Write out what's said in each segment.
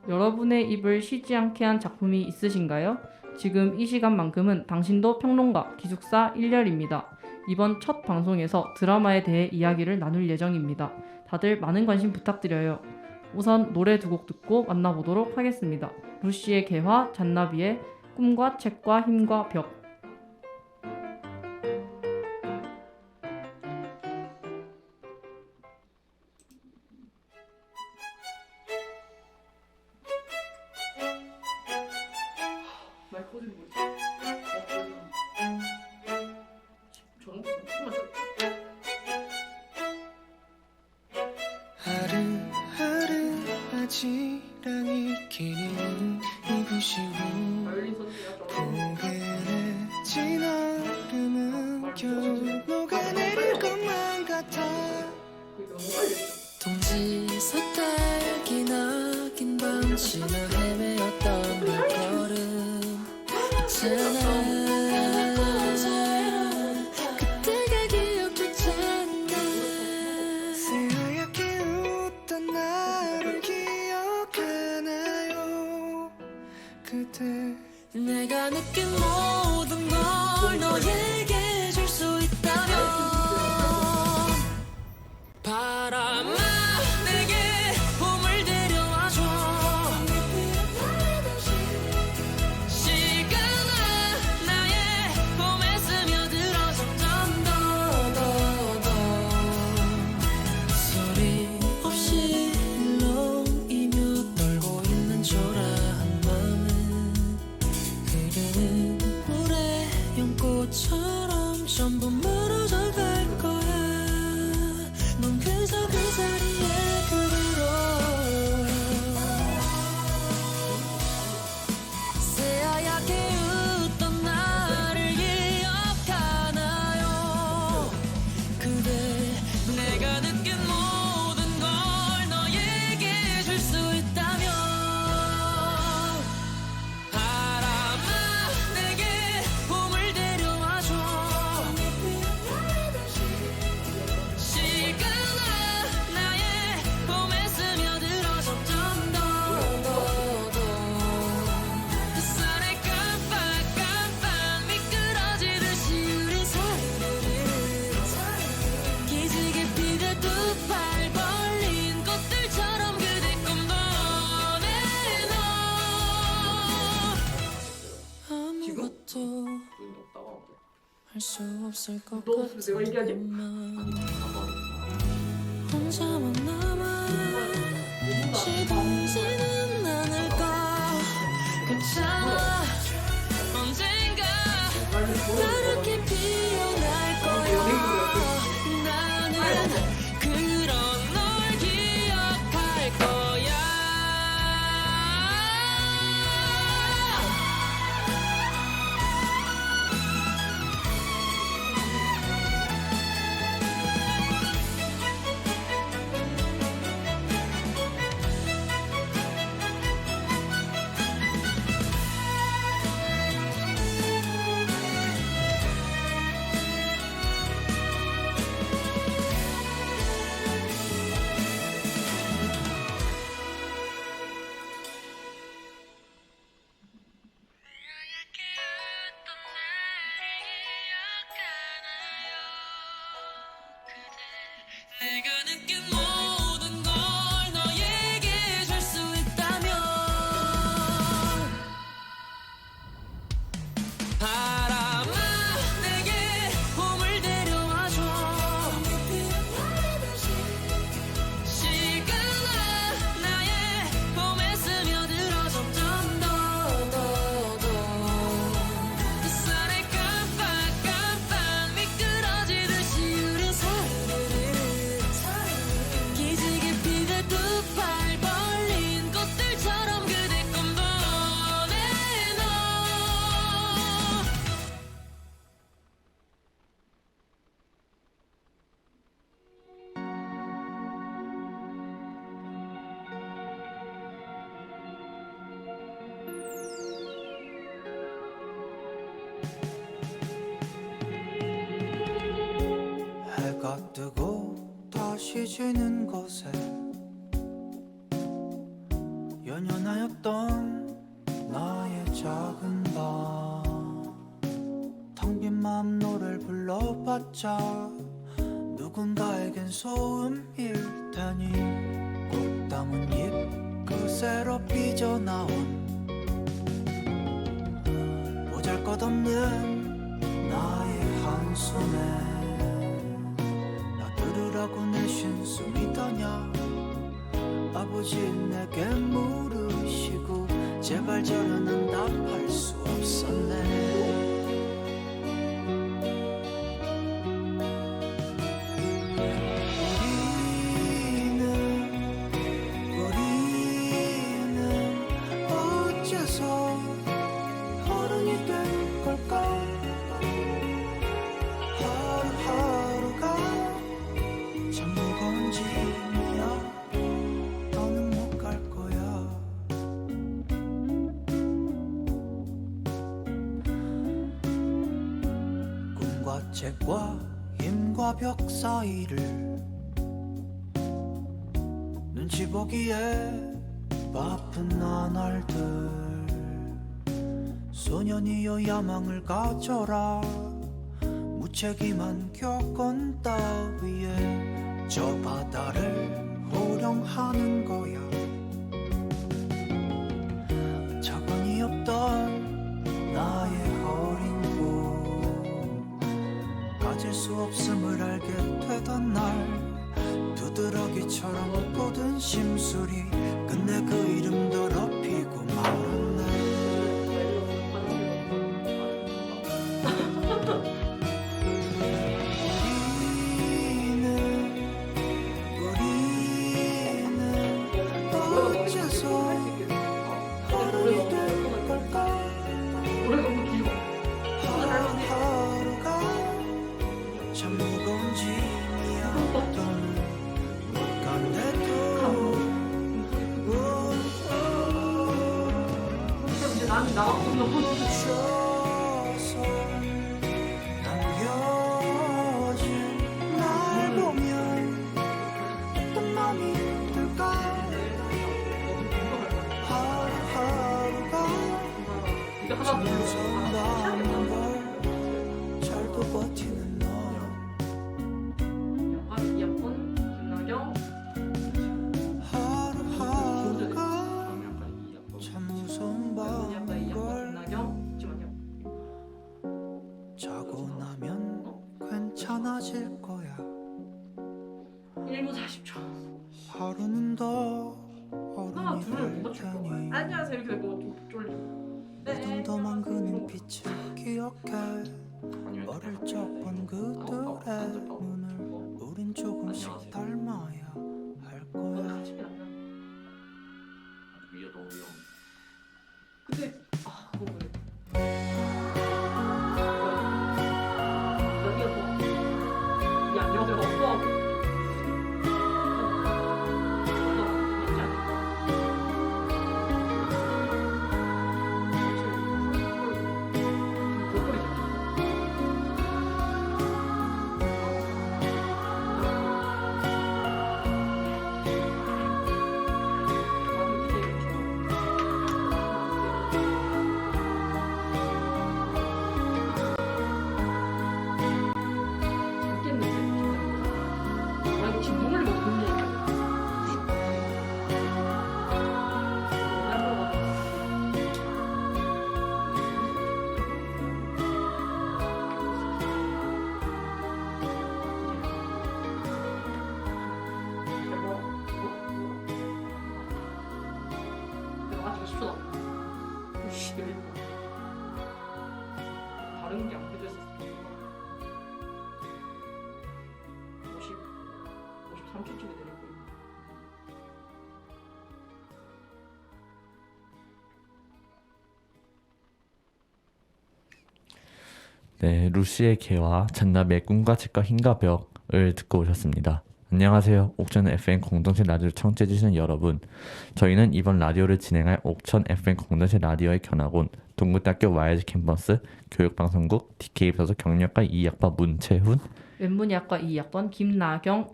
여러분의 입을 쉬지 않게 한 작품이 있으신가요? 지금 이 시간만큼은 당신도 평론가, 기숙사 1열입니다. 이번 첫 방송에서 드라마에 대해 이야기를 나눌 예정입니다. 다들 많은 관심 부탁드려요. 우선 노래 두 곡 듣고 만나보도록 하겠습니다. 루시의 개화, 잔나비의 꿈과 책과 힘과 벽. 하루하루 바지랑이 끼는 입으시고 포근해진 얼음은 겨우 녹아내릴 것만 같아. 동지서 딸기 낙인 밤 지나 헤매었던 발걸음 있잖아. 그때가 기억조차인데 새하얗게 웃던 나를 기억하나요? 그대 내가 느낀 모든 걸 너에게 줄 수 있다면 바람아 내게 봄을 데려와줘. 시간아 나의 봄에 스며들어 점점 더 소리 없이 일렁이며 떨고 있는 초라한 맘은 흐르는 물에 연꽃처럼 전부 멀어져 갈 거야. 넌 그저 그 자리에 그대로 새하얗게 웃던 나를 기억하나요? 그대 내가 느낀 모든 걸 너에게 줄 수 있다면 바람아 내게 봄을 데려와줘. 시간아 나의 봄에 스며들어 점점 더 햇살에 깜빡깜빡 미끄러지듯이 우리 사이를 기지개 피듯 두 팔 벌린 꽃들처럼 그대 꿈도 내너 아무것도 할 수 없을 것 같지만 혼자만 남아 시들지는 않을까. 괜찮아 언젠가 파랗게 피어날 거야. 나는 그런 널 기억할 거야. 내가 느낀 모든 걸 너에게 줄 수 있다면 바람아 내게 봄을 데려와줘. 시간아 나의 봄에 스며들어 점점 더 햇살에 깜빡깜빡 미끄러지듯이 우리 사이를 기지개 피듯 두 팔 벌린 꽃들처럼 그대 꿈도 내너 해가 뜨고 다시 지는 곳에 연연하였던 나의 작은 방 텅 빈 마음 노래를 불러봤자 누군가에겐 소음일 테니 꽃다문 잎 그새로 삐져나온 보잘것없는 나의 한숨에 나 들으라고 내쉰 숨이더냐 아버지 내게 물으시고 제발 저는 응답할 수 없었네 우리는 어째서 어른이 된 걸까 하루하루가 참 무거운 짐이야 너는 못 갈 거야 꿈과 책과 힘과 벽 사이를 눈치 보기에 바쁜 나날들 소년이여 야망을 가져라 무책임한 교권 따위에 저 바다를 호령하는 거야 자본이 없던 나의 어린 꿈 가질 수 없음을 알게 되던 날 두드러기처럼 뻗은 심술이 끝내 그 이름 더럽히고 말았네 우리는 어째서 어른이 된 걸까 하루하루가 참 무거운 짐이야 너는 못 간대도 이제 나는 나가고 쉬어서 남겨진 날 보면 어떤 맘이 들까 하루하루가 이거 하나 참 더 무서운 걸 잘도 버티는 너 영화 이어폰 김나경 하루하루가 참 무서운 약간 밤걸 김나경 잠시만요. 자고 나면 괜찮아질 거야 1분 40초. 하루는 더 하나 둘을 어른이 못 될 맞출 거야. 테니 안녕하세요 이렇게 되고 좀 쫄려. 무덤덤한 그 눈빛을 기억해 어릴 적 본 그들의 눈을 우린 조금씩 닮아야 할 거야 근데 아 그거 그래. 여기가 이 안녕하세요 없어하고. 다른 게 안 켜졌어. 53초쯤에 내릴 거예요. 네, 루시의 개와 잔나비의 꿈과 책과 흰과 벽을 듣고 오셨습니다. 안녕하세요. 옥천 FM 공동체 라디오 청취해주시는 여러분. 저희는 이번 라디오를 진행할 옥천 FM 공동체 라디오의 견학원 동국대학교 YG 캠퍼스 교육방송국 DK부서 경영학과 2학번 문채훈 웹문의학과 2학번 김나경입니다.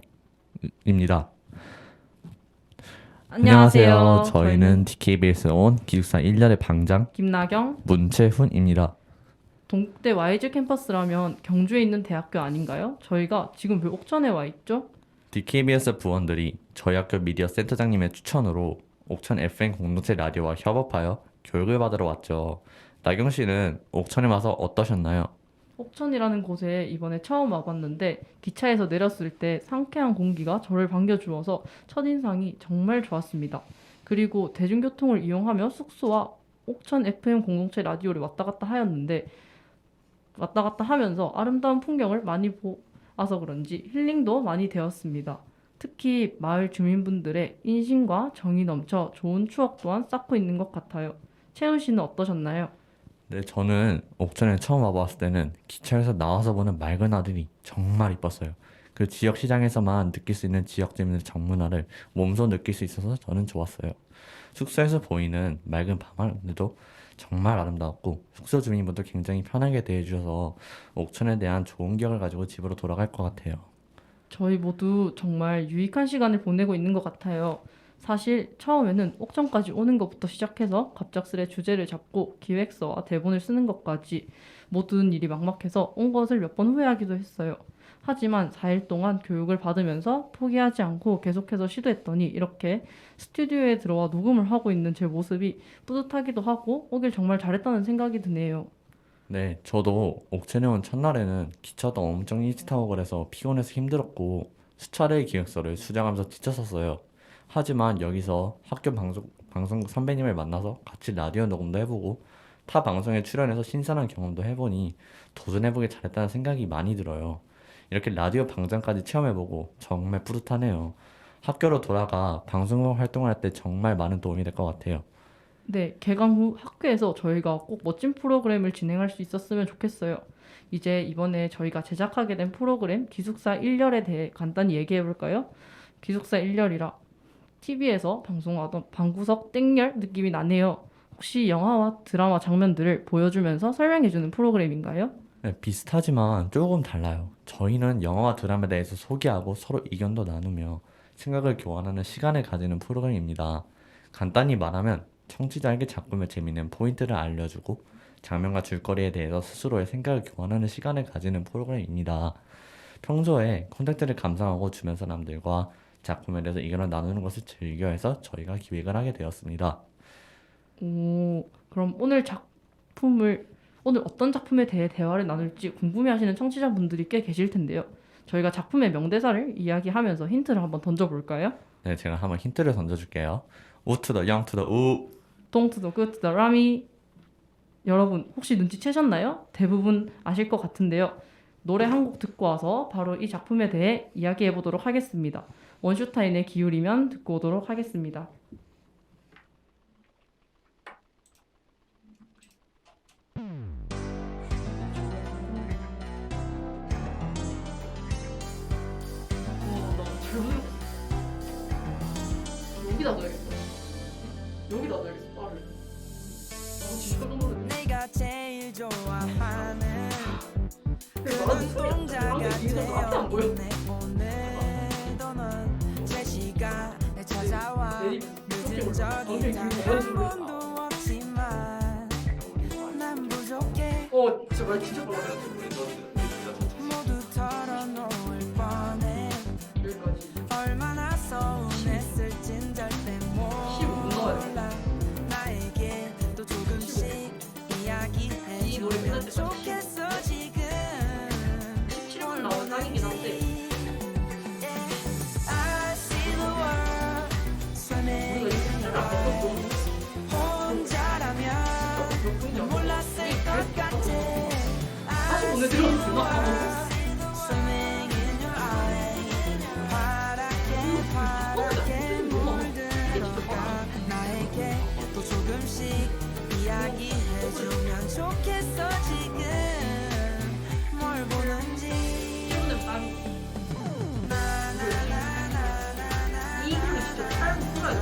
안녕하세요. 저희는 DKBS에 온 기숙사 1년의 방장 김나경. 문채훈입니다. 동국대 YG 캠퍼스라면 경주에 있는 대학교 아닌가요? 저희가 지금 왜 옥천에 와 있죠? DKBS 부원들이 저희 학교 미디어 센터장님의 추천으로 옥천 FM 공동체 라디오와 협업하여 교육을 받으러 왔죠. 나경 씨는 옥천에 와서 어떠셨나요? 옥천이라는 곳에 이번에 처음 와봤는데 기차에서 내렸을 때 상쾌한 공기가 저를 반겨주어서 첫인상이 정말 좋았습니다. 그리고 대중교통을 이용하며 숙소와 옥천 FM 공동체 라디오를 왔다 갔다 하면서 아름다운 풍경을 많이 보아서 그런지 힐링도 많이 되었습니다. 특히 마을 주민분들의 인심과 정이 넘쳐 좋은 추억 또한 쌓고 있는 것 같아요. 채훈 씨는 어떠셨나요? 네, 저는 옥천에 처음 와봤을 때는 기차에서 나와서 보는 맑은 하늘이 정말 이뻤어요. 그 지역 시장에서만 느낄 수 있는 지역 재밌는 정문화를 몸소 느낄 수 있어서 저는 좋았어요. 숙소에서 보이는 맑은 밤하늘도 정말 아름다웠고 숙소 주민분도 굉장히 편하게 대해주셔서 옥천에 대한 좋은 기억을 가지고 집으로 돌아갈 것 같아요. 저희 모두 정말 유익한 시간을 보내고 있는 것 같아요. 사실 처음에는 옥천까지 오는 것부터 시작해서 갑작스레 주제를 잡고 기획서와 대본을 쓰는 것까지 모든 일이 막막해서 온 것을 몇 번 후회하기도 했어요. 하지만 4일 동안 교육을 받으면서 포기하지 않고 계속해서 시도했더니 이렇게 스튜디오에 들어와 녹음을 하고 있는 제 모습이 뿌듯하기도 하고 오길 정말 잘했다는 생각이 드네요. 네, 저도 옥천에 온 첫날에는 기차도 엄청 일찍 타고 그래서 피곤해서 힘들었고 수차례의 기획서를 수정하면서 지쳤었어요. 하지만 여기서 학교 방송국 선배님을 만나서 같이 라디오 녹음도 해보고 타 방송에 출연해서 신선한 경험도 해보니 도전해보길 잘했다는 생각이 많이 들어요. 이렇게 라디오 방송까지 체험해보고 정말 뿌듯하네요. 학교로 돌아가 방송국 활동할 때 정말 많은 도움이 될 것 같아요. 네, 개강 후 학교에서 저희가 꼭 멋진 프로그램을 진행할 수 있었으면 좋겠어요. 이제 이번에 저희가 제작하게 된 프로그램 기숙사 1열에 대해 간단히 얘기해 볼까요? 기숙사 1열이라 TV에서 방송하던 방구석 땡열 느낌이 나네요. 혹시 영화와 드라마 장면들을 보여주면서 설명해주는 프로그램인가요? 네, 비슷하지만 조금 달라요. 저희는 영화와 드라마에 대해서 소개하고 서로 의견도 나누며 생각을 교환하는 시간을 가지는 프로그램입니다. 간단히 말하면 청취자에게 작품의 재미있는 포인트를 알려주고 장면과 줄거리에 대해서 스스로의 생각을 교환하는 시간을 가지는 프로그램입니다. 평소에 콘텐츠를 감상하고 주변 사람들과 작품에 대해서 의견을 나누는 것을 즐겨해서 저희가 기획을 하게 되었습니다. 오, 그럼 오늘 어떤 작품에 대해 대화를 나눌지 궁금해하시는 청취자분들이 꽤 계실 텐데요. 저희가 작품의 명대사를 이야기하면서 힌트를 한번 던져볼까요? 네, 제가 한번 힌트를 던져줄게요. 우 투 더 영 투 더 우. 동투더 굿투더 라미. 여러분 혹시 눈치채셨나요? 대부분 아실 것 같은데요. 노래 한 곡 듣고 와서 바로 이 작품에 대해 이야기해 보도록 하겠습니다. 원슈타인의 기울이면 듣고 오도록 하겠습니다. 여기다 넣어야겠어. 여기다 넣어야겠어. 빠를. 내가 제일 좋아하는 그런 동자가 되어 내 오늘도 넌 제시간에 찾아와 늦은 적이 단 한 번도 없지만 난 부족해 진짜 말 진짜 빨라. 모두 털어놓을 뻔해 얼마나 서운했을진 절대 몰라 나에게 또 조금씩 이야기해주면 좋겠어 지금 17분 나온 땅이긴 한데 I see the world swimming in your eyes 혼자라면 몰랐을 것 같아 I 오늘 see the 들어갔구나. world swimming in your eyes 파랗게 물들어가 나에게 또 조금씩 이야기해주면 좋겠어 지금 뭘 보는지 이 글을 진짜 잘 풀어야 돼.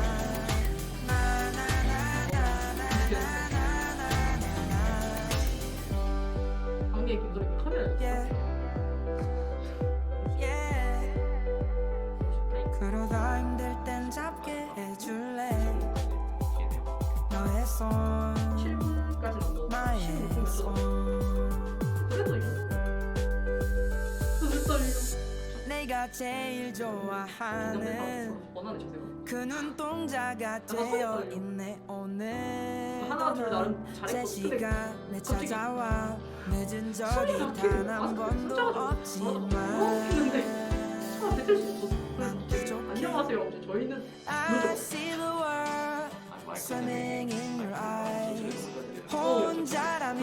관객 분들이 카메라 Yeah. 손 7분까지 넘어. 나의 손 그래도 이거. 눈 떨려. 내가 제일 좋아하는 원하는 자세가. 그 눈동자가 되어 있네 오늘 하나 둘 나름 제 잘했고. 근데 시간에 솔직히 찾아와 늦은 적이 소리가 단 아, 한 번도 없지만 차 대들 수 없어서. 난 부족해 안녕하세요. 저희는 I see the world swimming in your eyes 혼자라면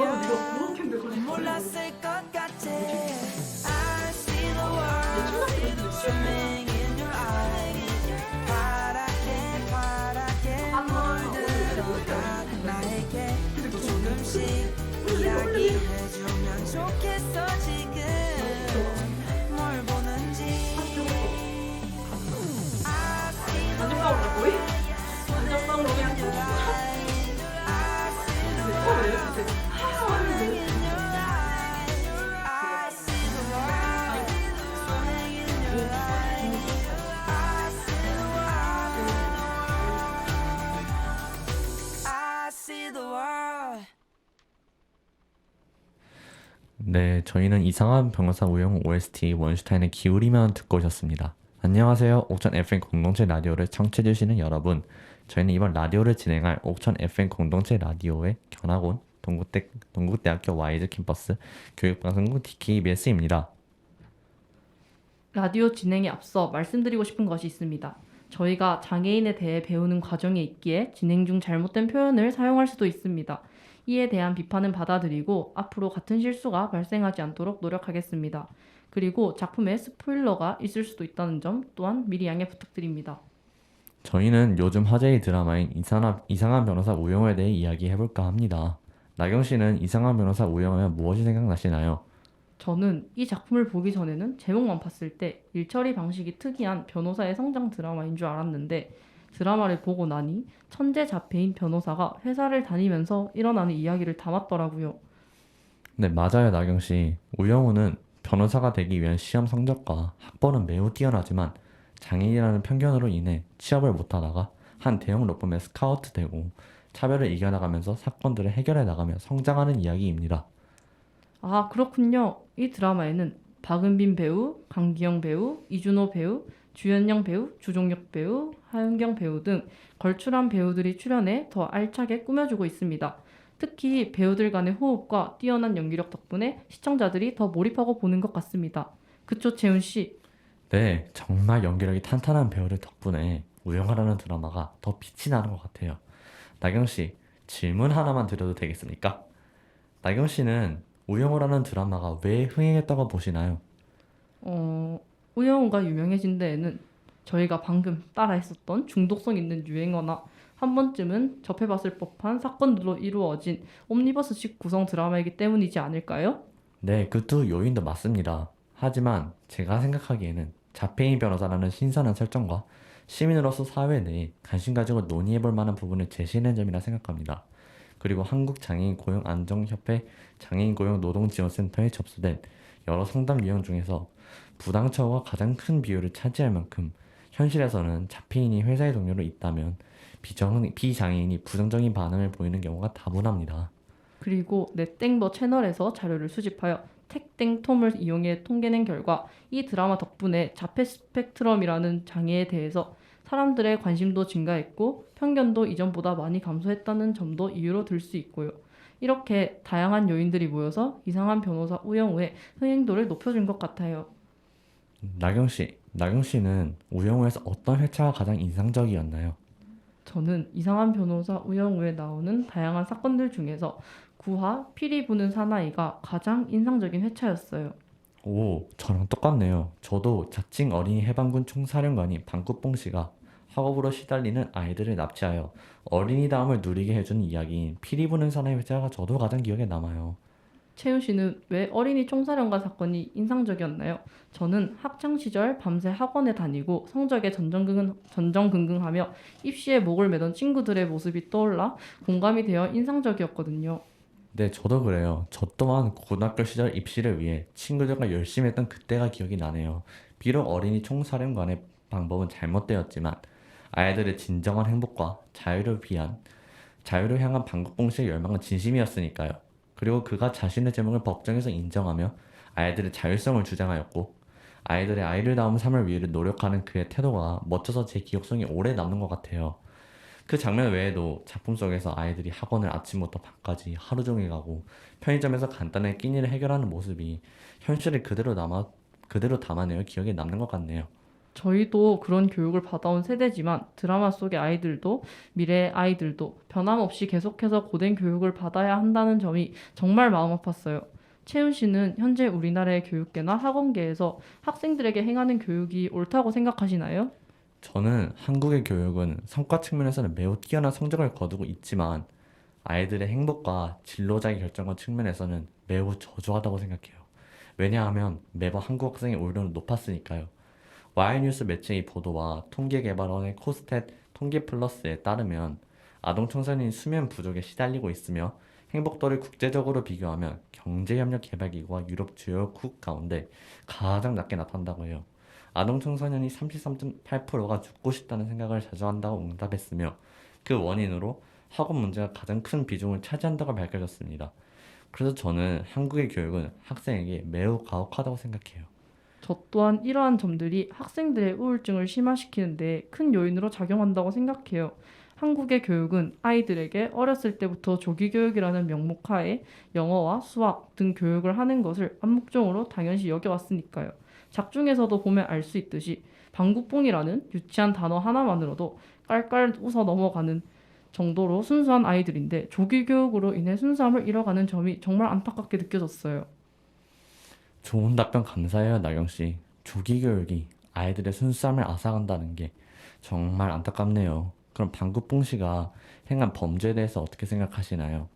몰랐을 것 같아 I see the world swimming in your eyes 파랗게 파랗게 물들어가 나에게 또 조금씩 이야기해주면 좋겠어 지금 뭘 보는지 I see the 안녕하세요. 거의? 안녕하세요. I see the world swimming in your eyes. I see the world. I see the world. 네, 저희는 이상한 변호사 우영 OST 원슈타인의 기울이면 듣고 오셨습니다. 안녕하세요. 옥천 FM 공동체 라디오를 청취해주시는 여러분. 저희는 이번 라디오를 진행할 옥천 FM 공동체 라디오의 견학원 동국대학교 와이즈 캠퍼스 교육방송국 DKBS입니다. 라디오 진행에 앞서 말씀드리고 싶은 것이 있습니다. 저희가 장애인에 대해 배우는 과정에 있기에 진행 중 잘못된 표현을 사용할 수도 있습니다. 이에 대한 비판은 받아들이고 앞으로 같은 실수가 발생하지 않도록 노력하겠습니다. 그리고 작품에 스포일러가 있을 수도 있다는 점 또한 미리 양해 부탁드립니다. 저희는 요즘 화제의 드라마인 이상한 변호사 우영우에 대해 이야기해볼까 합니다. 나경 씨는 이상한 변호사 우영우하면 무엇이 생각나시나요? 저는 이 작품을 보기 전에는 제목만 봤을 때 일처리 방식이 특이한 변호사의 성장 드라마인 줄 알았는데 드라마를 보고 나니 천재 자폐인 변호사가 회사를 다니면서 일어나는 이야기를 담았더라고요. 네, 맞아요, 나경 씨. 우영우는 변호사가 되기 위한 시험 성적과 학벌은 매우 뛰어나지만 장애인이라는 편견으로 인해 취업을 못하다가 한 대형 로펌에 스카우트 되고 차별을 이겨나가면서 사건들을 해결해 나가며 성장하는 이야기입니다. 아, 그렇군요. 이 드라마에는 박은빈 배우, 강기영 배우, 이준호 배우, 주연영 배우, 주종혁 배우, 하윤경 배우 등 걸출한 배우들이 출연해 더 알차게 꾸며주고 있습니다. 특히 배우들 간의 호흡과 뛰어난 연기력 덕분에 시청자들이 더 몰입하고 보는 것 같습니다. 그쵸, 재훈 씨? 네, 정말 연기력이 탄탄한 배우들 덕분에 우영우라는 드라마가 더 빛이 나는 것 같아요. 나경 씨, 질문 하나만 드려도 되겠습니까? 나경 씨는 우영우라는 드라마가 왜 흥행했다고 보시나요? 우영우가 유명해진 데에는 저희가 방금 따라했었던 중독성 있는 유행어나 한 번쯤은 접해봤을 법한 사건들로 이루어진 옴니버스식 구성 드라마이기 때문이지 않을까요? 네, 그 두 요인도 맞습니다. 하지만 제가 생각하기에는 자폐인 변호사라는 신선한 설정과 시민으로서 사회 내에 관심 가지고 논의해볼 만한 부분을 제시하는 점이라 생각합니다. 그리고 한국장애인고용안정협회 장애인고용노동지원센터에 접수된 여러 상담 유형 중에서 부당 처우가 가장 큰 비율을 차지할 만큼 현실에서는 자폐인이 회사의 동료로 있다면 비장애인이 부정적인 반응을 보이는 경우가 다분합니다. 그리고 넷땡버 채널에서 자료를 수집하여 택땡톰을 이용해 통계낸 결과 이 드라마 덕분에 자폐 스펙트럼이라는 장애에 대해서 사람들의 관심도 증가했고 편견도 이전보다 많이 감소했다는 점도 이유로 들 수 있고요. 이렇게 다양한 요인들이 모여서 이상한 변호사 우영우의 흥행도를 높여준 것 같아요. 나경 씨는 우영우에서 어떤 회차가 가장 인상적이었나요? 저는 이상한 변호사 우영우에 나오는 다양한 사건들 중에서 구하 피리 부는 사나이가 가장 인상적인 회차였어요. 오, 저랑 똑같네요. 저도 자칭 어린이 해방군 총사령관인 방구뽕 씨가 학업으로 시달리는 아이들을 납치하여 어린이다움을 누리게 해주는 이야기인 피리 부는 사나이 회차가 저도 가장 기억에 남아요. 채윤 씨는 왜 어린이 총사령관 사건이 인상적이었나요? 저는 학창 시절 밤새 학원에 다니고 성적에 전전긍긍하며 입시에 목을 매던 친구들의 모습이 떠올라 공감이 되어 인상적이었거든요. 네, 저도 그래요. 저 또한 고등학교 시절 입시를 위해 친구들과 열심히 했던 그때가 기억이 나네요. 비록 어린이 총사령관의 방법은 잘못되었지만 아이들의 진정한 행복과 자유를 위한 자유를 향한 방국봉씨의 열망은 진심이었으니까요. 그리고 그가 자신의 제목을 법정에서 인정하며 아이들의 자율성을 주장하였고 아이들의 아이를 낳은 삶을 위해 노력하는 그의 태도가 멋져서 제 기억 속에 오래 남는 것 같아요. 그 장면 외에도 작품 속에서 아이들이 학원을 아침부터 밤까지 하루 종일 가고 편의점에서 간단하게 끼니를 해결하는 모습이 현실을 그대로 담아내어 기억에 남는 것 같네요. 저희도 그런 교육을 받아온 세대지만 드라마 속의 아이들도 미래의 아이들도 변함없이 계속해서 고된 교육을 받아야 한다는 점이 정말 마음 아팠어요. 채윤 씨는 현재 우리나라의 교육계나 학원계에서 학생들에게 행하는 교육이 옳다고 생각하시나요? 저는 한국의 교육은 성과 측면에서는 매우 뛰어난 성적을 거두고 있지만 아이들의 행복과 진로자의 결정권 측면에서는 매우 저조하다고 생각해요. 왜냐하면 매번 한국 학생의 오류는 높았으니까요. 와이뉴스 매체의 보도와 통계개발원의 코스탯 통계플러스에 따르면 아동 청소년이 수면 부족에 시달리고 있으며 행복도를 국제적으로 비교하면 경제협력개발기구와 유럽 주요 국가 가운데 가장 낮게 나타난다고 해요. 아동 청소년이 33.8%가 죽고 싶다는 생각을 자주 한다고 응답했으며 그 원인으로 학업 문제가 가장 큰 비중을 차지한다고 밝혀졌습니다. 그래서 저는 한국의 교육은 학생에게 매우 가혹하다고 생각해요. 저 또한 이러한 점들이 학생들의 우울증을 심화시키는데 큰 요인으로 작용한다고 생각해요. 한국의 교육은 아이들에게 어렸을 때부터 조기교육이라는 명목하에 영어와 수학 등 교육을 하는 것을 암묵적으로 당연시 여겨왔으니까요. 작중에서도 보면 알 수 있듯이 방구뽕이라는 유치한 단어 하나만으로도 깔깔 웃어 넘어가는 정도로 순수한 아이들인데 조기교육으로 인해 순수함을 잃어가는 점이 정말 안타깝게 느껴졌어요. 좋은 답변 감사해요, 나경씨. 조기교육이 아이들의 순수함을 앗아간다는 게 정말 안타깝네요. 그럼 방구뽕씨가 행한 범죄에 대해서 어떻게 생각하시나요?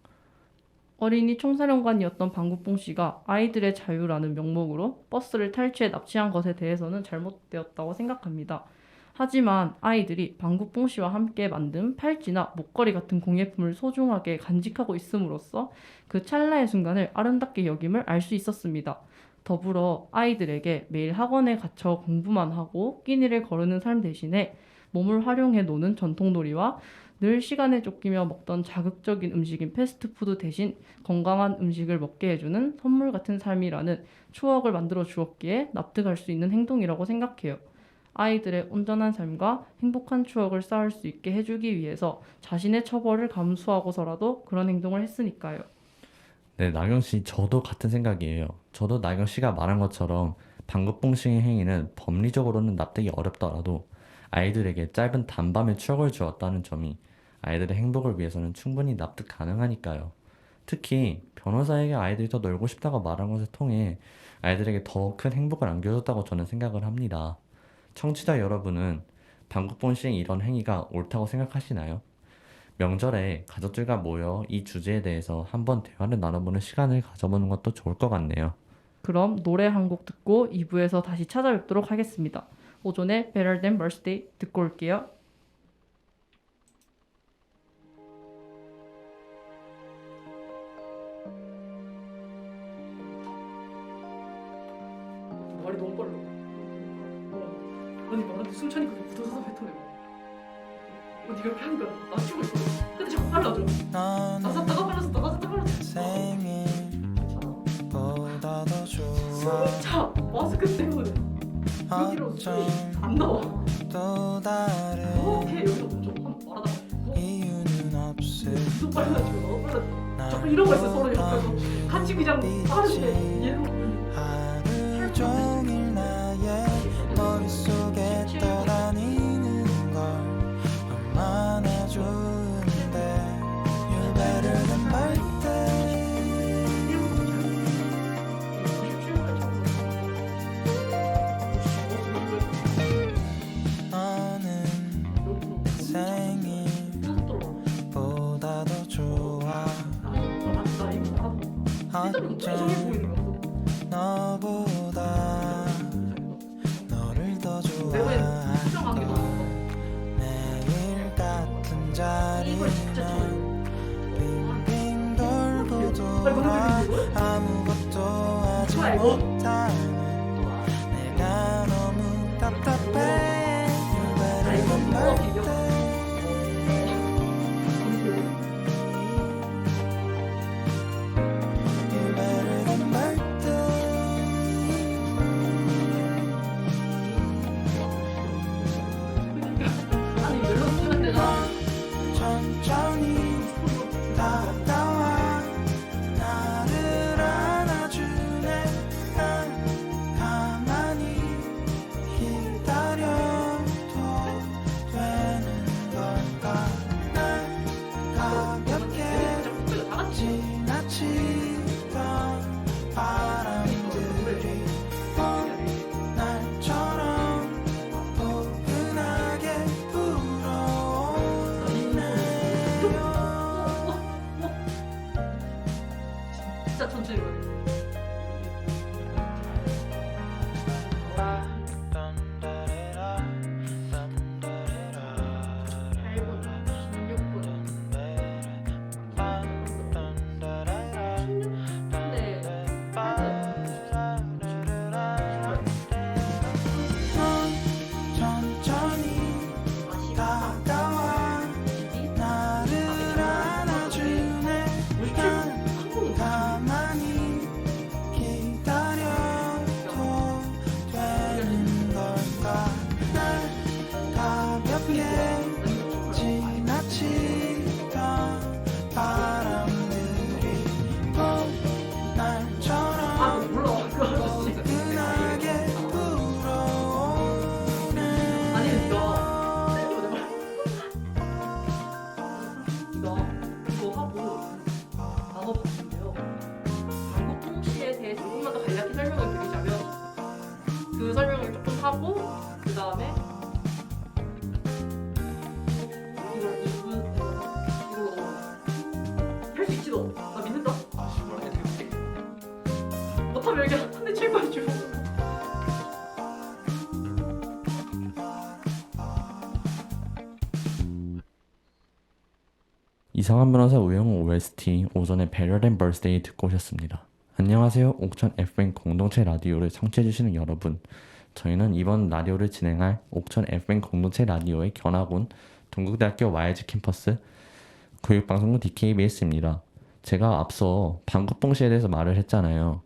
어린이 총사령관이었던 방구뽕 씨가 아이들의 자유라는 명목으로 버스를 탈취해 납치한 것에 대해서는 잘못되었다고 생각합니다. 하지만 아이들이 방구뽕 씨와 함께 만든 팔찌나 목걸이 같은 공예품을 소중하게 간직하고 있음으로써 그 찰나의 순간을 아름답게 여김을 알 수 있었습니다. 더불어 아이들에게 매일 학원에 갇혀 공부만 하고 끼니를 거르는 삶 대신에 몸을 활용해 노는 전통놀이와 늘 시간에 쫓기며 먹던 자극적인 음식인 패스트푸드 대신 건강한 음식을 먹게 해주는 선물 같은 삶이라는 추억을 만들어 주었기에 납득할 수 있는 행동이라고 생각해요. 아이들의 온전한 삶과 행복한 추억을 쌓을 수 있게 해주기 위해서 자신의 처벌을 감수하고서라도 그런 행동을 했으니까요. 네, 나경씨, 저도 같은 생각이에요. 저도 나경씨가 말한 것처럼 방구뽕씨의 행위는 법리적으로는 납득이 어렵더라도 아이들에게 짧은 단밤의 추억을 주었다는 점이 아이들의 행복을 위해서는 충분히 납득 가능하니까요. 특히 변호사에게 아이들이 더 놀고 싶다고 말한 것을 통해 아이들에게 더 큰 행복을 안겨줬다고 저는 생각을 합니다. 청취자 여러분은 방구뽕 씨의 이런 행위가 옳다고 생각하시나요? 명절에 가족들과 모여 이 주제에 대해서 한번 대화를 나눠보는 시간을 가져보는 것도 좋을 것 같네요. 그럼 노래 한 곡 듣고 2부에서 다시 찾아뵙도록 하겠습니다. 오존의 Better Than Birthday 듣고 올게요. 말이 너무 빨라. 아니 말하는데 숨차니 그게 붙어서 뱉어내. 네가 이렇게 하니까 나 치고 있어. 근데 자꾸 빨라져. 나섰다가 빨라졌다. 생일보다도 좋아 숨이 차. 마스크 때문에. 여기로 숨이 안 나와. 또 다른 이렇게 여기서 좀 말하다가 이유는 없을 이도 빨라지고 너도 빨라져. 자꾸 이러고 있어 서로 옆에서 같이 그냥 빠르게 얘는 하루 종일 나의 머릿속에 떠다니는 걸 얼마나 좋은데 You're better than birthday 너는 생일보다도 좋아 어쩜 너보다 너를 더 좋아할까 매일 같은 자리만 빙빙 돌고 돌아 아무것도 하지 못하는 내가 너무 답답해 You're better than birthday 천천히 다가와 나를 안아주네 난 가만히 기다려도 되는 걸까 날 가볍게 지나치던 바람들이 꼭 날처럼 포근하게 불어오네 이거 하고 나눠봤는데요. 한국 통시에 대해 조금만 더 간략히 설명을 드리자면 그 설명을 조금 하고 그 다음에 이걸 2분 이걸로 할수 있지 너. 나 믿는다. 못하면 여기 한 대 칠 거야 지금. 이상한 변호사 우영우 OST 오전에 Better Than Birthday 듣고 오셨습니다. 안녕하세요. 옥천 FM 공동체 라디오를 청취해주시는 여러분. 저희는 이번 라디오를 진행할 옥천 FM 공동체 라디오의 견학원 동국대학교 YG 캠퍼스 교육방송국 DKBS입니다. 제가 앞서 방구뽕씨에 대해서 말을 했잖아요.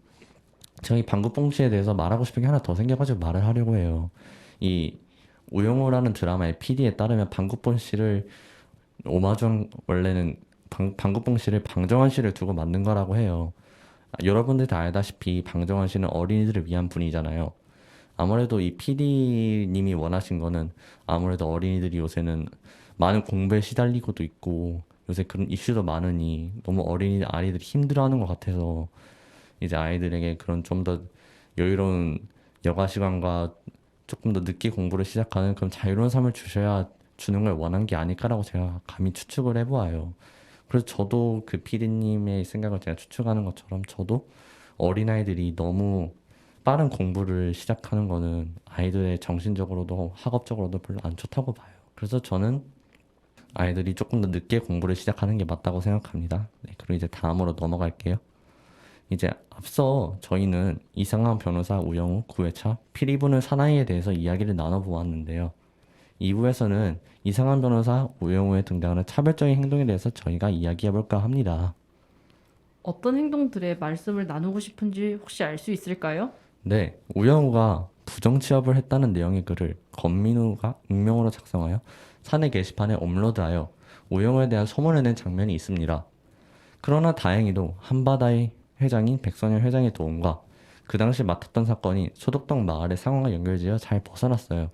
제가 이 방구뽕씨에 대해서 말하고 싶은 게 하나 더 생겨가지고 말을 하려고 해요. 이 우영우라는 드라마의 PD에 따르면 방구뽕씨를 오마주한 원래는 방구뽕 씨를 방정환 씨를 두고 만든 거라고 해요. 여러분들 다 알다시피 방정환 씨는 어린이들을 위한 분이잖아요. 아무래도 이 PD님이 원하신 거는 아무래도 어린이들이 요새는 많은 공부에 시달리고도 있고 요새 그런 이슈도 많으니 너무 아이들이 힘들어하는 것 같아서 이제 아이들에게 그런 좀 더 여유로운 여가 시간과 조금 더 늦게 공부를 시작하는 그런 자유로운 삶을 주는 걸 원한 게 아닐까라고 제가 감히 추측을 해보아요. 그래서 저도 그 PD님의 생각을 제가 추측하는 것처럼 저도 어린아이들이 너무 빠른 공부를 시작하는 거는 아이들의 정신적으로도 학업적으로도 별로 안 좋다고 봐요. 그래서 저는 아이들이 조금 더 늦게 공부를 시작하는 게 맞다고 생각합니다. 네, 그리고 이제 다음으로 넘어갈게요. 이제 앞서 저희는 이상한 변호사 우영우 9회차 피리부는 사나이에 대해서 이야기를 나눠보았는데요. 2부에서는 이상한 변호사 우영우에 등장하는 차별적인 행동에 대해서 저희가 이야기해볼까 합니다. 어떤 행동들의 말씀을 나누고 싶은지 혹시 알 수 있을까요? 네, 우영우가 부정취업을 했다는 내용의 글을 권민우가 익명으로 작성하여 사내 게시판에 업로드하여 우영우에 대한 소문을 낸 장면이 있습니다. 그러나 다행히도 한바다의 회장인 백선열 회장의 도움과 그 당시 맡았던 사건이 소독동 마을의 상황과 연결지어 잘 벗어났어요.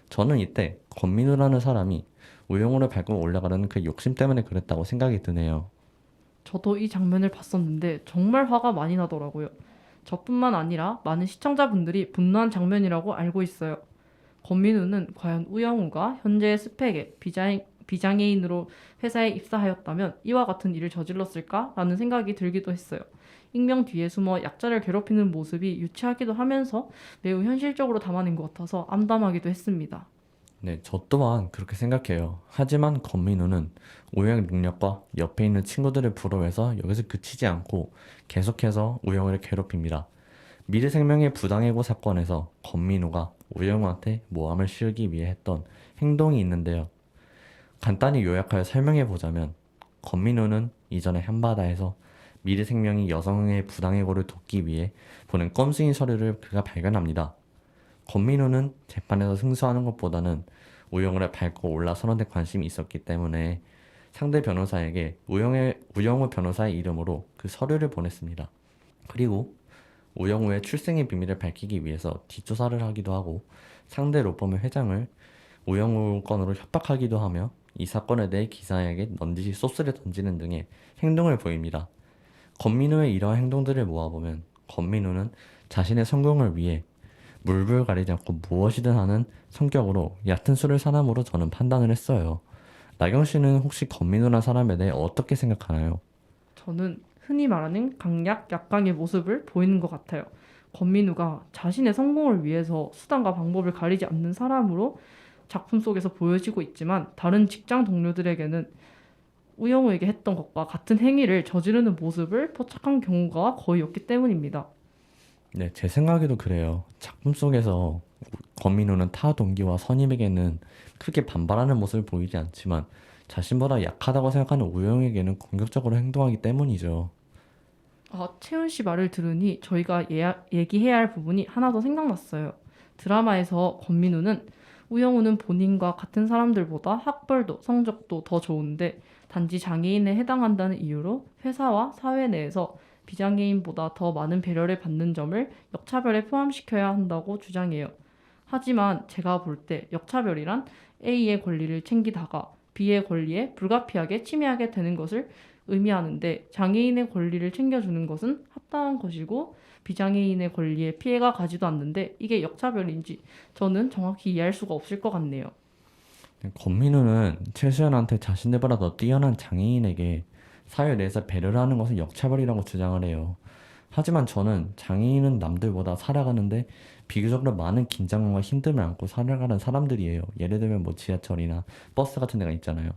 저는 이때 권민우라는 사람이 우영우를 밟고 올라가려는 그 욕심 때문에 그랬다고 생각이 드네요. 저도 이 장면을 봤었는데 정말 화가 많이 나더라고요. 저뿐만 아니라 많은 시청자분들이 분노한 장면이라고 알고 있어요. 권민우는 과연 우영우가 현재의 스펙에 비장애인으로 회사에 입사하였다면 이와 같은 일을 저질렀을까라는 생각이 들기도 했어요. 익명 뒤에 숨어 약자를 괴롭히는 모습이 유치하기도 하면서 매우 현실적으로 담아낸 것 같아서 암담하기도 했습니다. 네, 저 또한 그렇게 생각해요. 하지만 권민우는 우영의 능력과 옆에 있는 친구들을 부러워해서 여기서 그치지 않고 계속해서 우영우를 괴롭힙니다. 미래생명의 부당해고 사건에서 권민우가 우영우한테 모함을 씌우기 위해 했던 행동이 있는데요. 간단히 요약하여 설명해 보자면 권민우는 이전에 한바다에서 미래생명이 여성의 부당해고를 돕기 위해 보낸 껌숭이 서류를 그가 발견합니다. 권민우는 재판에서 승소하는 것보다는 우영우를 밟고 올라서는 데 관심이 있었기 때문에 상대 변호사에게 우영우 변호사의 이름으로 그 서류를 보냈습니다. 그리고 우영우의 출생의 비밀을 밝히기 위해서 뒷조사를 하기도 하고 상대 로펌의 회장을 우영우 건으로 협박하기도 하며 이 사건에 대해 기사에게 넌지시 소스를 던지는 등의 행동을 보입니다. 권민우의 이러한 행동들을 모아보면 권민우는 자신의 성공을 위해 물불 가리지 않고 무엇이든 하는 성격으로 얕은 술을 사람으로 저는 판단을 했어요. 나경 씨는 혹시 권민우란 사람에 대해 어떻게 생각하나요? 저는 흔히 말하는 강약, 약강의 모습을 보이는 것 같아요. 권민우가 자신의 성공을 위해서 수단과 방법을 가리지 않는 사람으로 작품 속에서 보여지고 있지만 다른 직장 동료들에게는 우영우에게 했던 것과 같은 행위를 저지르는 모습을 포착한 경우가 거의 없기 때문입니다. 네, 제 생각에도 그래요. 작품 속에서 권민우는 타 동기와 선임에게는 크게 반발하는 모습을 보이지 않지만 자신보다 약하다고 생각하는 우영에게는 공격적으로 행동하기 때문이죠. 채은 씨 말을 들으니 저희가 얘기해야 할 부분이 하나 더 생각났어요. 드라마에서 권민우는 우영우는 본인과 같은 사람들보다 학벌도 성적도 더 좋은데 단지 장애인에 해당한다는 이유로 회사와 사회 내에서 비장애인보다 더 많은 배려를 받는 점을 역차별에 포함시켜야 한다고 주장해요. 하지만 제가 볼 때 역차별이란 A의 권리를 챙기다가 B의 권리에 불가피하게 침해하게 되는 것을 의미하는데 장애인의 권리를 챙겨주는 것은 합당한 것이고 비장애인의 권리에 피해가 가지도 않는데 이게 역차별인지 저는 정확히 이해할 수가 없을 것 같네요. 권민우는 최수연한테 자신들보다 더 뛰어난 장애인에게 사회 내에서 배려를 하는 것은 역차별이라고 주장을 해요. 하지만 저는 장애인은 남들보다 살아가는데 비교적으로 많은 긴장감과 힘듦을 안고 살아가는 사람들이에요. 예를 들면 뭐 지하철이나 버스 같은 데가 있잖아요.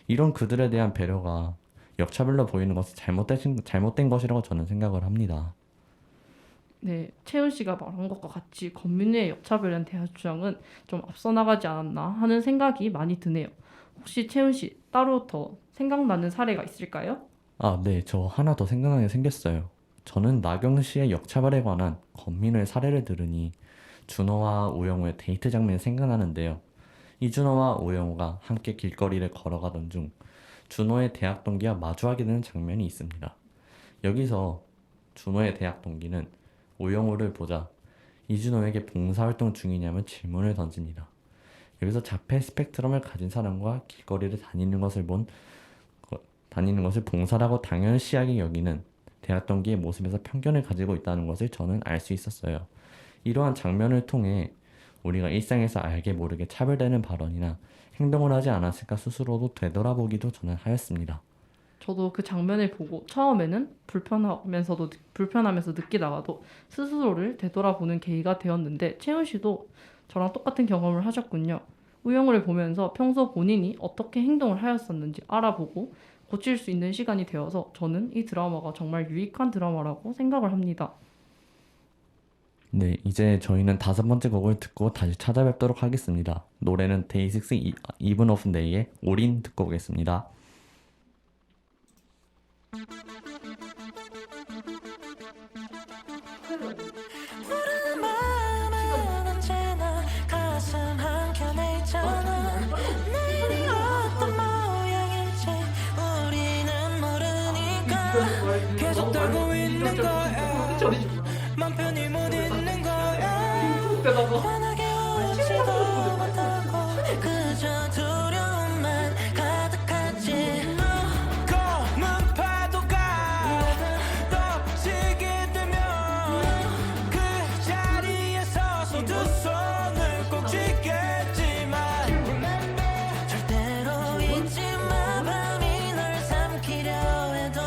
이런 그들에 대한 배려가 역차별로 보이는 것은 잘못된 것이라고 저는 생각을 합니다. 네, 채은 씨가 말한 것과 같이 권민우의 역차별에 대한 주장은 좀 앞서 나가지 않았나 하는 생각이 많이 드네요. 혹시 채은 씨 따로 더 생각나는 사례가 있을까요? 네, 저 하나 더 생각나게 생겼어요. 저는 나경 씨의 역차별에 관한 권민우의 사례를 들으니 준호와 우영우의 데이트 장면이 생각나는데요. 이준호와 우영우가 함께 길거리를 걸어가던 중 준호의 대학 동기와 마주하게 되는 장면이 있습니다. 여기서 준호의 대학 동기는 우영우를 보자 이준호에게 봉사활동 중이냐며 질문을 던집니다. 여기서 자폐 스펙트럼을 가진 사람과 길거리를 다니는 것을 봉사라고 당연시하게 여기는 대학 동기의 모습에서 편견을 가지고 있다는 것을 저는 알 수 있었어요. 이러한 장면을 통해 우리가 일상에서 알게 모르게 차별되는 발언이나 행동을 하지 않았을까 스스로도 되돌아보기도 저는 하였습니다. 저도 그 장면을 보고 처음에는 불편하면서 느끼다가도 스스로를 되돌아보는 계기가 되었는데 채은 씨도 저랑 똑같은 경험을 하셨군요. 우영우를 보면서 평소 본인이 어떻게 행동을 하였었는지 알아보고 고칠 수 있는 시간이 되어서 저는 이 드라마가 정말 유익한 드라마라고 생각을 합니다. 네, 이제 저희는 5번째 곡을 듣고 다시 찾아뵙도록 하겠습니다. 노래는 데이식스 Even of Day의 올인 듣고 오겠습니다. 부르는 마음은 언제나 가슴 한켠에 있잖아. 내일이 어떤 모양일지 우리는 모르니까 계속 떨고 있는 거야. 맘 편히 못 있는 거야. 편하게 오지도 못하고 그저 두려움만 가득하지. 검은 파도가 덮치게 되면 그 자리에 서서 두 손을 꼭 쥐겠지만 절대로 잊지 마. 밤이 널 삼키려 해도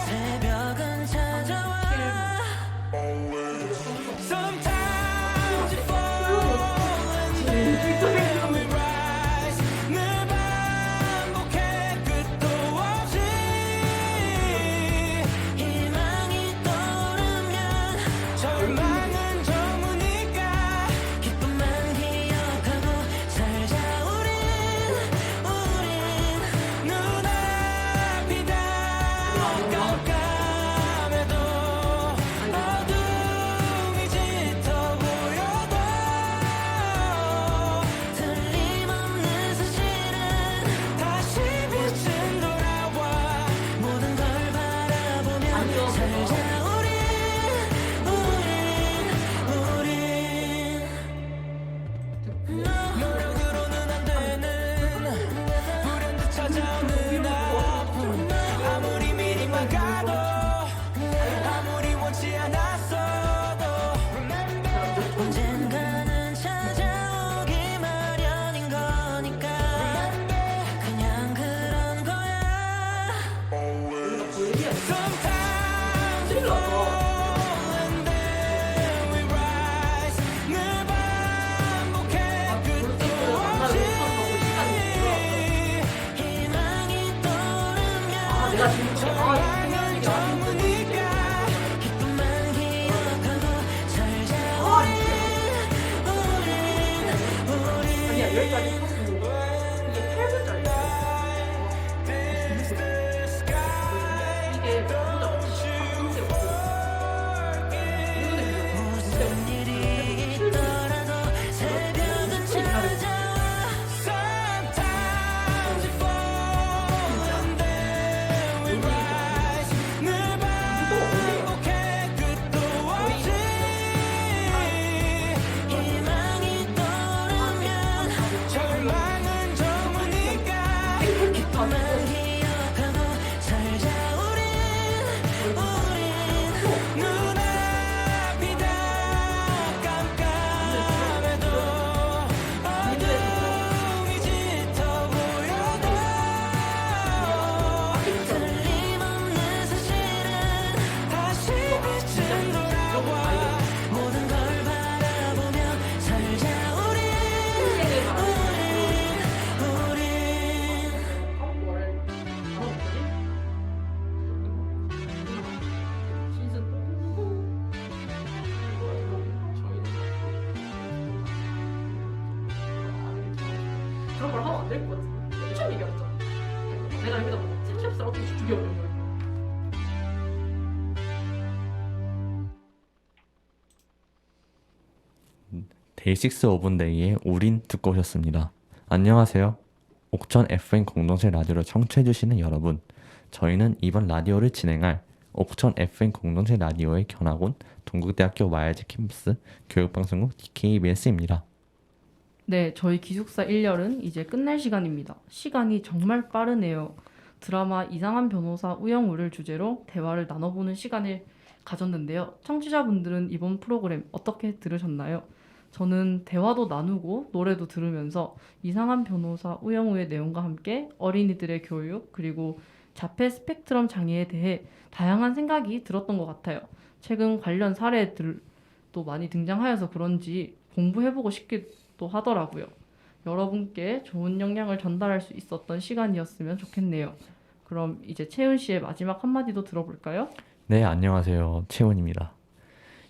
새벽은 찾아와. Sometimes you fall 절망은 전부니까 기쁨만 기억하고 살자 우린 아니야 여기까지 하고 이게 8분짜리 이게 무슨 일이 있더라도 새벽은 찾아와 Sometimes we fall and then we rise 늘 반복해 끝도 없이 희망이 떠오르면 절망은 전부니까 기쁨만 기억하고 살자 눈앞이 다 깜깜해도 어둠이 짙어 보여도 틀림없는 사실은 다시 빛은 돌아와 모든 걸 바라보며 살자 우린 그런 걸 하면 안 될 것 같아. 엄청 얘기하잖아. 내가 여기다 뭐 챔피언스를 어떻게 죽여버린 거야. 데이식스 오븐데이의 우린 듣고 오셨습니다. 안녕하세요. 옥천 FM 공동체 라디오를 청취해주시는 여러분. 저희는 이번 라디오를 진행할 옥천 FM 공동체 라디오의 견학원 동국대학교 YG 캠퍼스 교육방송국 DKBS입니다. 네, 저희 기숙사 1열은 이제 끝날 시간입니다. 시간이 정말 빠르네요. 드라마 이상한 변호사 우영우를 주제로 대화를 나눠보는 시간을 가졌는데요. 청취자분들은 이번 프로그램 어떻게 들으셨나요? 저는 대화도 나누고 노래도 들으면서 이상한 변호사 우영우의 내용과 함께 어린이들의 교육 그리고 자폐 스펙트럼 장애에 대해 다양한 생각이 들었던 것 같아요. 최근 관련 사례들도 많이 등장하여서 그런지 공부해보고 싶기도 하더라고요. 여러분께 좋은 영향을 전달할 수 있었던 시간이었으면 좋겠네요. 그럼 이제 채은 씨의 마지막 한마디도 들어볼까요? 네, 안녕하세요. 채원입니다.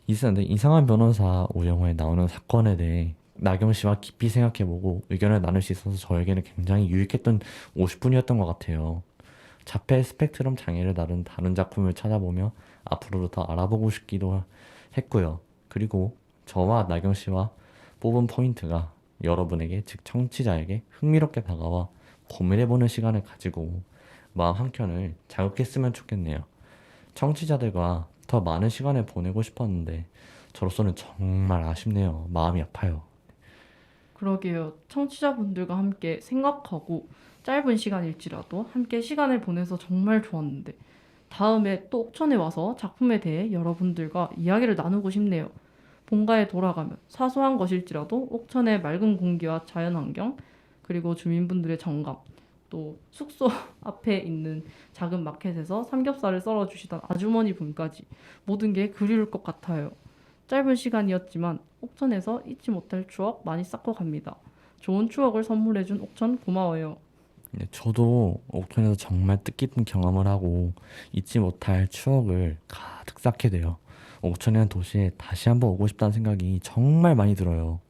이상한 변호사 우영우에 나오는 사건에 대해 나경 씨와 깊이 생각해보고 의견을 나눌 수 있어서 저에게는 굉장히 유익했던 50분이었던 것 같아요. 자폐 스펙트럼 장애를 다룬 다른 작품을 찾아보며 앞으로도 더 알아보고 싶기도 했고요. 그리고 저와 나경 씨와 뽑은 포인트가 여러분에게, 즉 청취자에게 흥미롭게 다가와 고민해보는 시간을 가지고 마음 한켠을 자극했으면 좋겠네요. 청취자들과 더 많은 시간을 보내고 싶었는데 저로서는 정말 아쉽네요. 마음이 아파요. 그러게요. 청취자분들과 함께 생각하고 짧은 시간일지라도 함께 시간을 보내서 정말 좋았는데 다음에 또 옥천에 와서 작품에 대해 여러분들과 이야기를 나누고 싶네요. 본가에 돌아가면 사소한 것일지라도 옥천의 맑은 공기와 자연환경 그리고 주민분들의 정감 또 숙소 앞에 있는 작은 마켓에서 삼겹살을 썰어주시던 아주머니 분까지 모든 게 그리울 것 같아요. 짧은 시간이었지만 옥천에서 잊지 못할 추억 많이 쌓고 갑니다. 좋은 추억을 선물해준 옥천 고마워요. 네, 저도 옥천에서 정말 뜻깊은 경험을 하고 잊지 못할 추억을 가득 쌓게 돼요. 옥천이라는 도시에 다시 한번 오고 싶다는 생각이 정말 많이 들어요.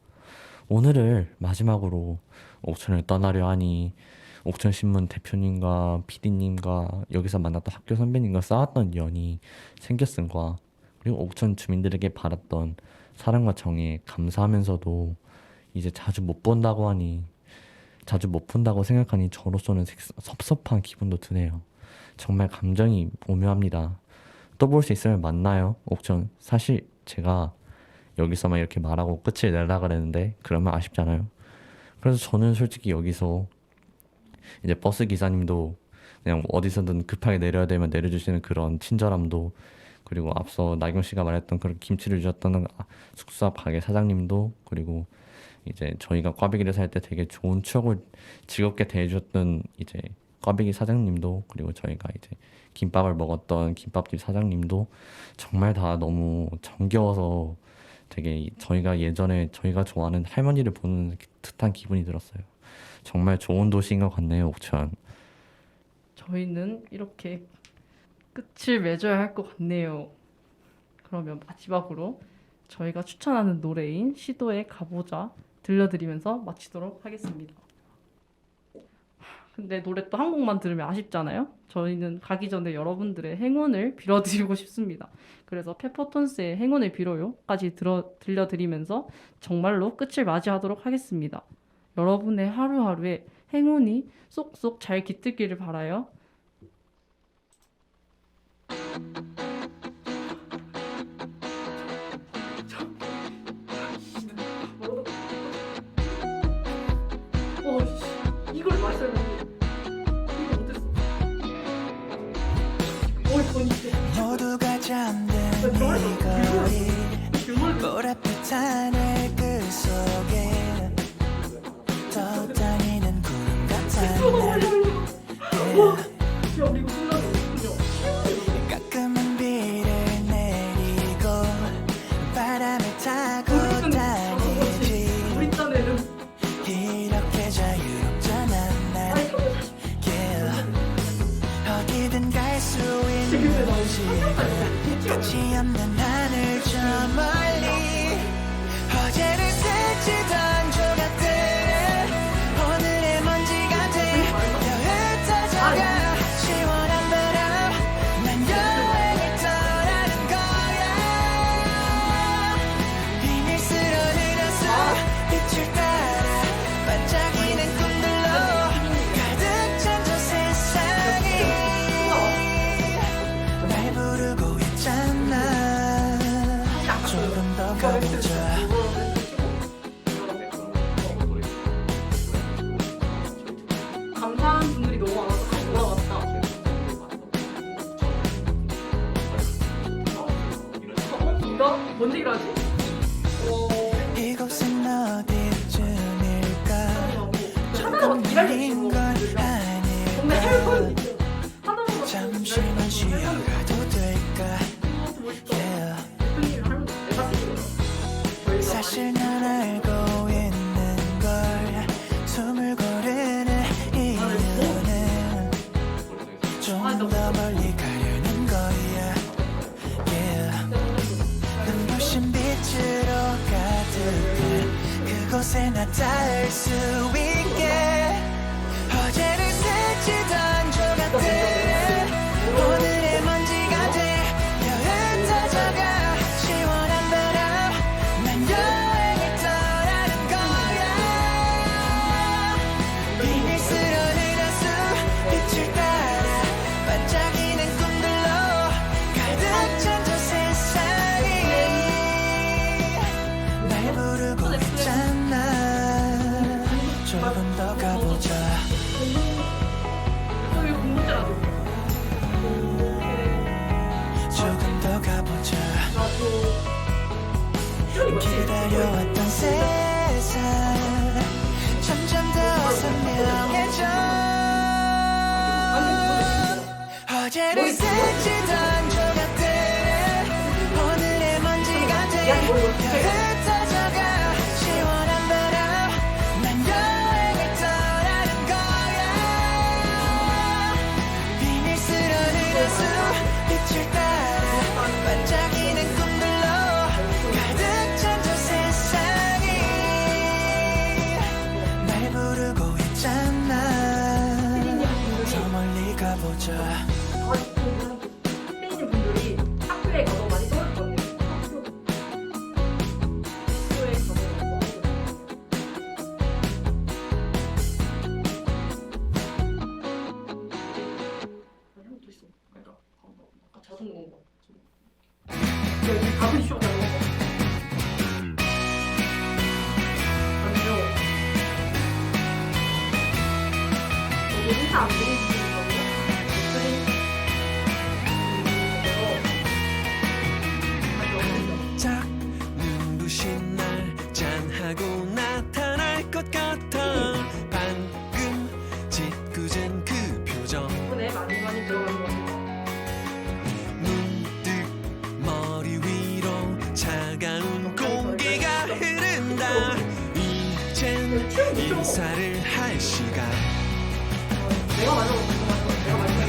오늘을 마지막으로 옥천을 떠나려 하니 옥천신문 대표님과 PD님과 여기서 만났던 학교 선배님과 쌓았던 연이 생겼음과 그리고 옥천 주민들에게 받았던 사랑과 정에 감사하면서도 이제 자주 못 본다고 생각하니 저로서는 섭섭한 기분도 드네요. 정말 감정이 오묘합니다. 또 볼 수 있으면 만나요, 옥천. 사실 제가 여기서만 이렇게 말하고 끝을 내려고 그랬는데 그러면 아쉽잖아요. 그래서 저는 솔직히 여기서 이제 버스 기사님도 그냥 어디서든 급하게 내려야 되면 내려주시는 그런 친절함도 그리고 앞서 나경 씨가 말했던 그런 김치를 주셨던 숙소 앞 가게 사장님도 그리고 이제 저희가 꽈배기를 살 때 되게 좋은 추억을 즐겁게 대해주셨던 이제 꽈배기 사장님도 그리고 저희가 이제 김밥을 먹었던 김밥집 사장님도 정말 다 너무 정겨워서 되게 저희가 예전에 저희가 좋아하는 할머니를 보는 듯한 기분이 들었어요. 정말 좋은 도시인 것 같네요, 옥천. 저희는 이렇게 끝을 맺어야 할 것 같네요. 그러면 마지막으로 저희가 추천하는 노래인 시도에 가보자 들려드리면서 마치도록 하겠습니다. 근데 노래 또 한 곡만 들으면 아쉽잖아요. 저희는 가기 전에 여러분들의 행운을 빌어드리고 싶습니다. 그래서 페퍼톤스의 행운을 빌어요까지 들려드리면서 정말로 끝을 맞이하도록 하겠습니다. 여러분의 하루하루에 행운이 쏙쏙 잘 깃들기를 바라요. 이걸 마셔야 이거 못했어. 모두가 잠든 이 거리 보랏빛 하늘 그 속에 떠다니는 구름 같아 가끔은 비를 내리고 바람을 타고 다니지 우리 딴에는 이렇게 자유롭잖아 난 yeah. 어디든 갈 수 있는 지금 끝이 없는 하늘 저 멀리 어제를 스치던 조각들 오늘의 먼지가 되어 흩어져가 시원한 바람 난 여행을 떠나는 거야 비밀스런 흐려서 빛을 따라 반짝이는 꿈들로 가득 찬 저 세상이 날 부르고 있잖아 조금 더 가보자 감사한 분들이 너무 많아서 다 올라왔다. 이거 뭔 얘기를 하지? 이곳은 어디쯤일까 하나만 걸린 건 정말 아닐까 해볼거니 하나만 잠시만 쉬어가도 될까 yeah. 사실 난 알고 있는 걸 숨을 고르는 이유는 좀 더 멀리 가려는 거야 yeah. 눈부신 빛으로 가득한 그곳에 나 닿을 수 있게 어제를 스치던 조각들 오늘의 먼지가 되어 흩어져가 시원한 바람 난 여행을 떠나는 거야 비밀스런 흐려수 빛을 따라 반짝이는 꿈들로 가득 찬 저 세상이 날 부르고 있잖아 조금 더 가보자 여기 공부자라도 조금 더 가보자 이런 거지. 기다려왔던 세상 점점 더 선명해져 어제를 스치던 조각들 오늘의 먼지가 되어 흩어져가 시원한 바람 난 여행을 떠나는 거야 비밀스런 흐려수 빛을 따라 반짝이는 꿈들로 가득 찬 저 세상이 날 부르고 있잖아 저 멀리 가보자 스페인 분들이 학교에 가서 많이 써올 거예요. 학교에 가서 형도 있어. 그러니까 아까 자동 공부. 여기 답은 쉬워요. 아니요. 여기 행사 안 드리시는 거예요? 짝 눈부신 날 짠하고 나타날 것 같아 방금 짓궂은 그 표정 이번에 많이 들어가는 거 같아요. 문득 머리 위로 차가운 공기가 흐른다 이젠 인사를 할 시간 내가 맞아.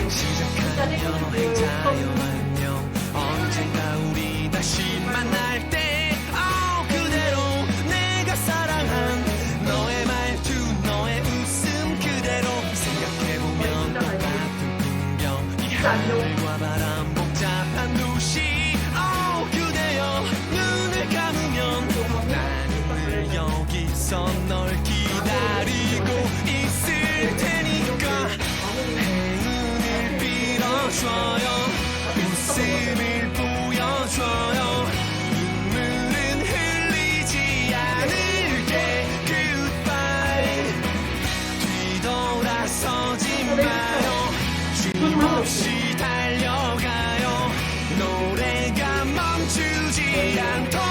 하늘과 바람 복잡한 도시 그대여 눈을 감으면 나는 늘 여기서 널 기다리고 있을 테니까 행운을 빌어줘요 웃음을 보여줘요 눈물은 흘리지 않을게 Goodbye 뒤돌아서지 마요 쉼없이 달려가요 노래가 멈추지 않도록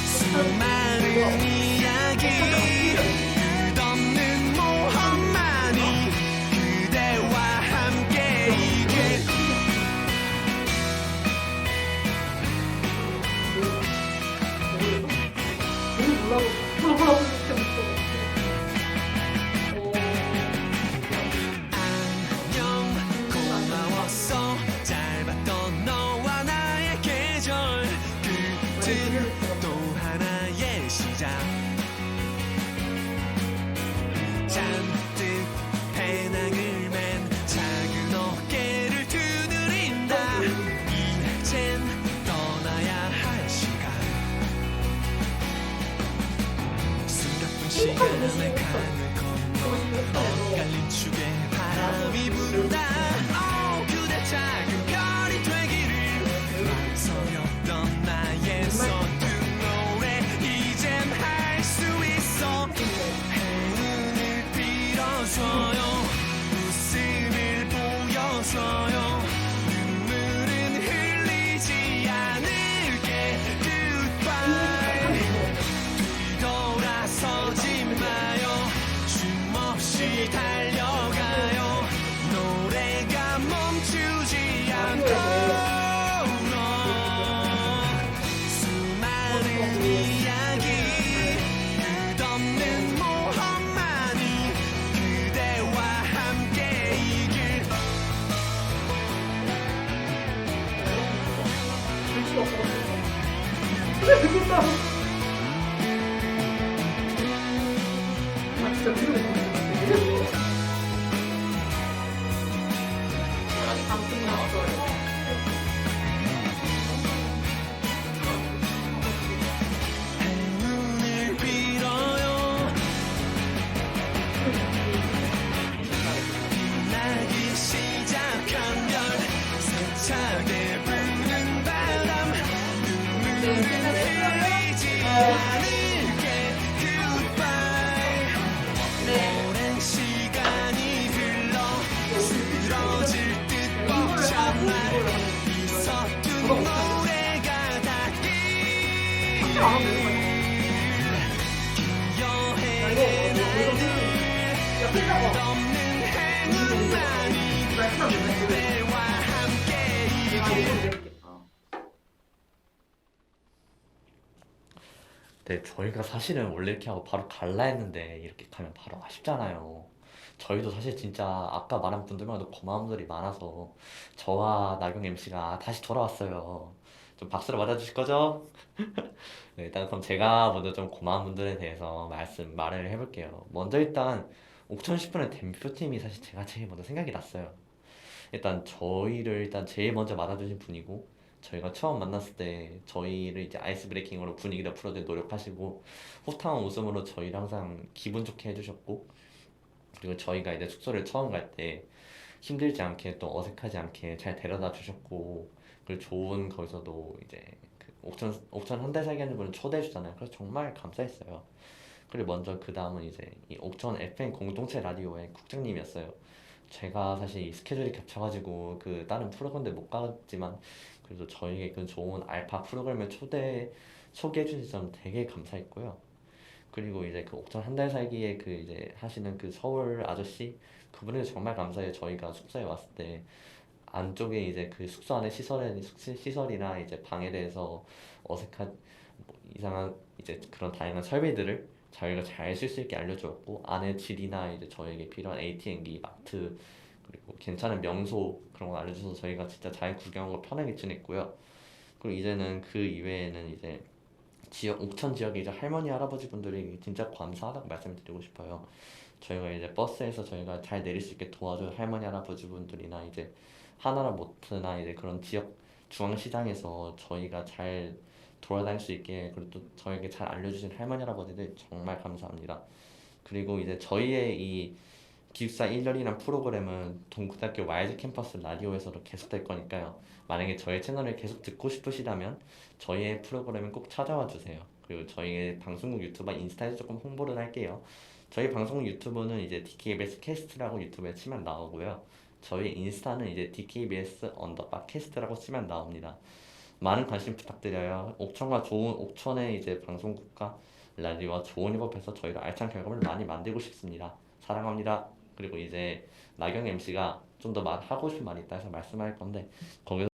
수많은 이야기 끝없는 모험만이 그대와 함께 이길 안녕 고마웠어 짧았던 너와 나의 계절 끝은 또 하나의 시작 잔뜩 배낭을 맨 작은 어깨를 두드린다 이젠 떠나야 할 시간 숨가쁜 시간의 강을 건너 엇갈린 축에 바람이 분다 그대 작은 별이 되기를 망설였던 나의 서툰 노래 이젠 할 수 있어 행운을 빌어줘요 웃음을 보여줘요 눈물은 흘리지 않을게 Goodbye 뒤돌아서지 마요 쉼없이 달려가요 노래가 멈추지 않도록 수많은 이야기 끝없는 모험만이 그대와 함께 이길 행운을 빌어요 빛나기 시작한 별 세차게 부는 바람 눈물을 흘리지 않을게 Goodbye 오랜 시간이 흘러 쓰러질 듯 벅찬 날이 서툰 노래가 닿길 여행의 날들 끝없는 행운만이 그대와 함께 이길 네, 저희가 사실은 원래 이렇게 하고 바로 갈라 했는데 이렇게 가면 바로 아쉽잖아요. 저희도 사실 진짜 아까 말한 분들마다 고마운 분들이 많아서 저와 나경 MC가 다시 돌아왔어요. 좀 박수로 맞아주실 거죠? 네, 일단 그럼 제가 먼저 좀 고마운 분들에 대해서 말을 해볼게요. 먼저 일단 옥천 10분의 대표팀이 사실 제가 제일 먼저 생각이 났어요. 일단 저희를 일단 제일 먼저 맞아주신 분이고 저희가 처음 만났을 때 저희를 이제 아이스 브레이킹으로 분위기를 풀어줄 노력하시고 호탕한 웃음으로 저희를 항상 기분 좋게 해주셨고 그리고 저희가 이제 숙소를 처음 갈 때 힘들지 않게 또 어색하지 않게 잘 데려다 주셨고 그리고 좋은 거기서도 이제 그 옥천 한 달 살기 하는 분을 초대해 주잖아요. 그래서 정말 감사했어요. 그리고 먼저 그 다음은 이제 이 옥천 FM 공동체 라디오의 국장님이었어요. 제가 사실 이 스케줄이 겹쳐가지고 그 다른 프로그램들 못 갔지만 그래도 저희에게 그 좋은 알파 프로그램을 소개해 주신 점 되게 감사했고요. 그리고 이제 그 옥천 한 달 살기에 그 이제 하시는 그 서울 아저씨 그분에게 정말 감사해요. 저희가 숙소에 왔을 때 안쪽에 이제 그 숙소 안에 시설이나 이제 방에 대해서 어색한 뭐 이상한 이제 그런 다양한 설비들을 저희가 잘 쓸 수 있게 알려주었고 안에 질이나 이제 저에게 필요한 AT&T, 마트 그리고 괜찮은 명소 그런 거 알려줘서 저희가 진짜 잘 구경하고 편하게 지냈고요. 그리고 이제는 그 이외에는 이제 옥천 지역의 이제 할머니 할아버지 분들이 진짜 감사하다고 말씀을 드리고 싶어요. 저희가 이제 버스에서 저희가 잘 내릴 수 있게 도와줄 할머니 할아버지 분들이나 이제 하나라 모트나 이제 그런 지역 중앙시장에서 저희가 잘 돌아다닐 수 있게 그리고 또 저에게 잘 알려주신 할머니 할아버지들 정말 감사합니다. 그리고 이제 저희의 이 기숙사 1열이란 프로그램은 동국대학교 YG 캠퍼스 라디오에서도 계속될 거니까요. 만약에 저희 채널을 계속 듣고 싶으시다면 저희의 프로그램은 꼭 찾아와 주세요. 그리고 저희의 방송국 유튜버 인스타에서 조금 홍보를 할게요. 저희 방송국 유튜브는 이제 DKBS 캐스트라고 유튜브에 치면 나오고요. 저희 인스타는 이제 DKBS_캐스트라고 치면 나옵니다. 많은 관심 부탁드려요. 옥천의 이제 방송국과 라디오와 좋은 협업해서 저희가 알찬 결과물 많이 만들고 싶습니다. 사랑합니다. 그리고 이제 나경 MC가 좀 더 하고 싶은 말이 있다 해서 말씀할 건데 거기서